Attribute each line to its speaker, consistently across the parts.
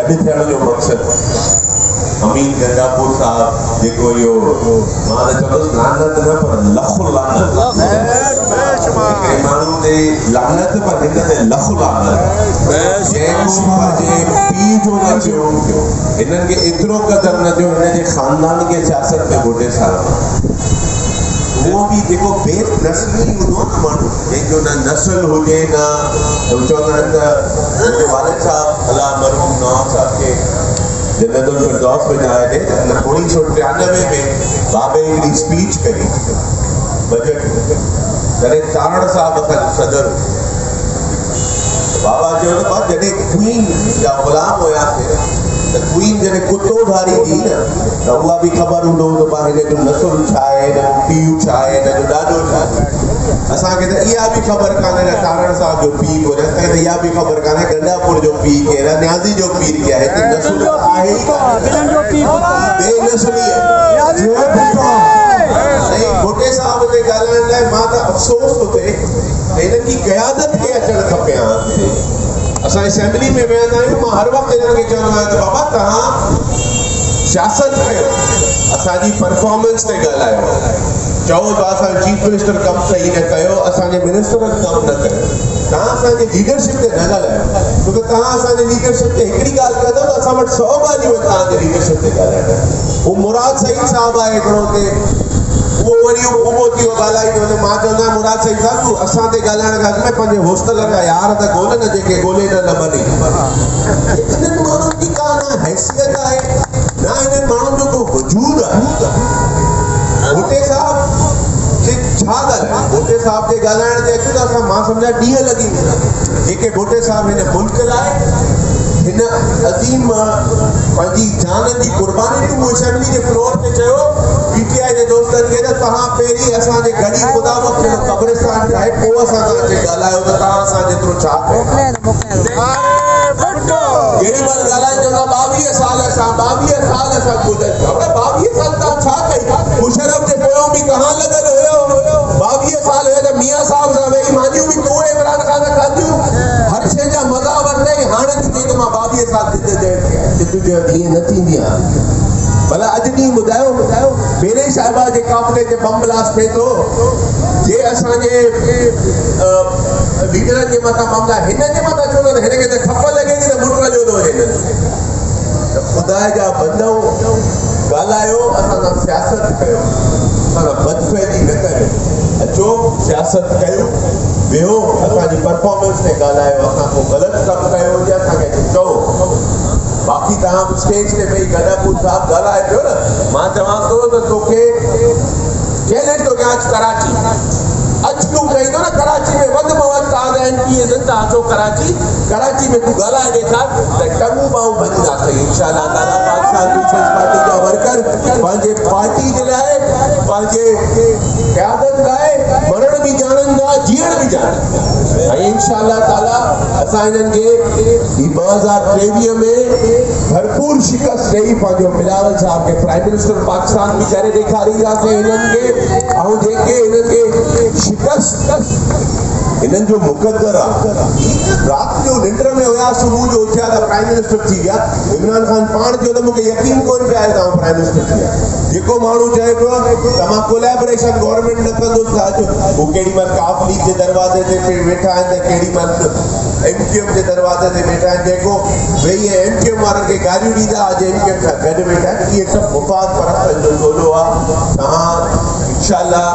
Speaker 1: गॾु थियण जो मक़सदु अमीन गंगापुर साहब जेको इहो मां त चवंदुसि लानत न पर लखु लानत हिकिड़े माण्हू ते लानत पर हिन ते लखु लानत जेको पंहिंजे पीउ जो न थियो हिननि खे एतिरो क़दुरु न थियो हिन जे ख़ानदान खे सियासत में घोटे सारो वो भी देखो बेस नस्ली हूंदो न माण्हू जंहिंजो न नस्ल हुजे न चवंदा आहिनि त मुंहिंजे वालिद साहब अलाह मरहूम नवाज़ साहब खे जन्नतुल फिरदौस में जाए थे 1993 में बाबे हिकिड़ी स्पीच कई बजट तॾहिं तारण साहब असांजो सदर बाबा चयो त जॾहिं क्वीन जा ग़ुलाम हुयासीं त क्वीन जॾहिं कुतो धारी थी न त उहा बि ख़बर हूंदो त हिन जो नसुल छा आहे हिन जो पीउ छा आहे हिन जो ॾाॾो छा आहे असांखे त इहा बि ख़बर कान्हे न तारण साहब जो पीउ कोन्हे असांखे त इहा बि ख़बर कान्हे गंडापुर जो पीउ केरु आहे न्याज़ी जो पीउ केरु आहे हिते नसुल आहे ई कान्हे बेनसुली ऐं भुटे साहब ते ॻाल्हाइण लाइ मां त अफ़सोस थो थिए हिन जी क़यादत खे अचणु खपे हां असां असेंबली में वेहंदा आहियूं मां हर वक़्तु हिननि खे चवंदो आहियां त बाबा तव्हां सियासत कयो असांजी परफॉर्मेंस ते ॻाल्हायो चओ त असां चीफ मिनिस्टर कमु सही न कयो असांजे मिनिस्टर कमु न कयो तव्हां असांजे लीडरशिप ते न ॻाल्हायो छोकी तव्हां असांजे लीडरशिप ते हिकिड़ी ॻाल्हि कंदव त असां वटि 100 ॻाल्हियूं आहिनि तव्हांजे लीडरशिप ते ॻाल्हाइण हू मुराद सईद साहब आहे हिकिड़ो हुते उहो वरी उहो थी ॻाल्हाईंदो त मां चवंदो आहियां मुराद सईद साहब तूं असां ते ॻाल्हाइण खां अॻु में पंहिंजे हॉस्टल जा यार त ॻोल्हे न जेके ॻोल्हे न लभनि इन्हनि माण्हुनि जी का न हैसियत आहे न इन्हनि माण्हुनि जो को वजूद आहे भुटे साहब जे छा ॻाल्हाए भुटे साहब जे ॻाल्हाइण ते अचूं त असां मां सम्झा ॾींहं लॻी वेंदा जेके भुटे साहब हिन मुल्क लाइ हिन अज़ीम पंहिंजी जान जी कुर्बानी तूं असेंबली जे फ्लोर ते चयो पीटीआई जे दोस्तनि खे त तव्हां पहिरीं असांजे गड़ी ख़ुदा वक़्तु क़ब्रिस्तान ठाहे पोइ असां तव्हांखे ॻाल्हायो त तव्हां असां जेतिरो छा कयो केॾी महिल ॻाल्हाए चवंदा 22 साल असां गुज़र 22 साल तव्हां छा कई मुशर्रफ जे पोयों बि कहां लॻल हुयो 22 साल हुयो त मियां साहब सां वेही मानियूं बि तूं इमरान ख़ान खाधियूं हर शइ जा मज़ा वरितई हाणे तूं चई त मां 22 साल जिद्दोजहद ईअं न थींदी आहे भला अॼु ॾींहुं ॿुधायो मेरे साहिबा जे काफ़िले ते बम ब्लास्ट थिए थो जे असांजे लीडरनि जे मथां बम हिन जे मथां छो न हिनखे त खप लॻे थी त मुट जो थो हिन ख़ुदा जा बंदो ॻाल्हायो असां सां सियासत कयो असां बदफ़ैली न कयो अचो सियासत कयो वेहो असांजी परफॉर्मेंस ते ॻाल्हायो असां को ग़लति कमु कयो हुजे असांखे चओ बाक़ी तव्हां स्टेज ते वेही गंडापुर साहब ॻाल्हाए पियो न मां चवां थो त तोखे चैलेंज थो कयां कराची अॼु तूं चईंदो न कराची में वधि में वधि तव्हांजा एमपी ज़िंदा अचो कराची में तूं ॻाल्हाए ॾेखार त टंगू बाहूं भॼंदासीं इंशाअल्लाह ताला पाकिस्तान पीपल्स पार्टी जा वर्कर पंहिंजे पार्टी जे लाइ पंहिंजे क़यादत लाइ मरण बि ॼाणंदा जीअण बि ॼाणंदा ऐं इंशाअल्लाह ताला असां हिननि खे 2023 में भरपूर शिकस्त ॾेई पंहिंजो बिलावल साहब खे प्राइम मिनिस्टर पाकिस्तान बि करे ॾेखारींदासीं हिननि खे ऐं जेके हिननि खे शिकस्त हिननि जो मुक़दर आहे राति जो निंड में हुया सुबुह जो उथिया त प्राइम मिनिस्टर थी विया इमरान खान पाण चयो त मूंखे यकीन कोन पियो आहे तव्हां प्राइम मिनिस्टर थी विया जेको माण्हू चए पियो त मां कोलैबोरेशन गवर्नमेंट न कंदुसि अॼु हू केॾी महिल काफ लीग जे दरवाज़े ते वेठा आहिनि त केॾी महिल एमक्यूएम जे दरवाज़े ते वेठा आहिनि जेको वेही एमक्यूएम वारनि खे गारियूं ॾींदा अॼु एमक्यूएम सां गॾु वेठा आहिनि इहे सभु मुफ़ाद परस्तनि जो टोलो आहे तव्हां इंशाअल्लाह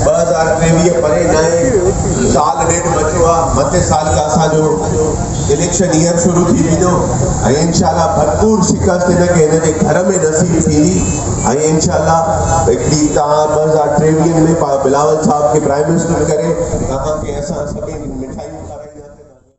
Speaker 1: 2023 परे न आहे साल ॾेढ बचियो आहे मथे साल खां असांजो इलेक्शन ईयर शुरू थी वेंदो ऐं इंशाअल्लाह भरपूर शिकस्त हिनखे हिनजे घर में नसीब थींदी ऐं इंशाअल्लाह हिकिड़ी तव्हां 2023 में बिलावल साहब खे प्राइम मिनिस्टर करे तव्हांखे असां सभिनी मिठाई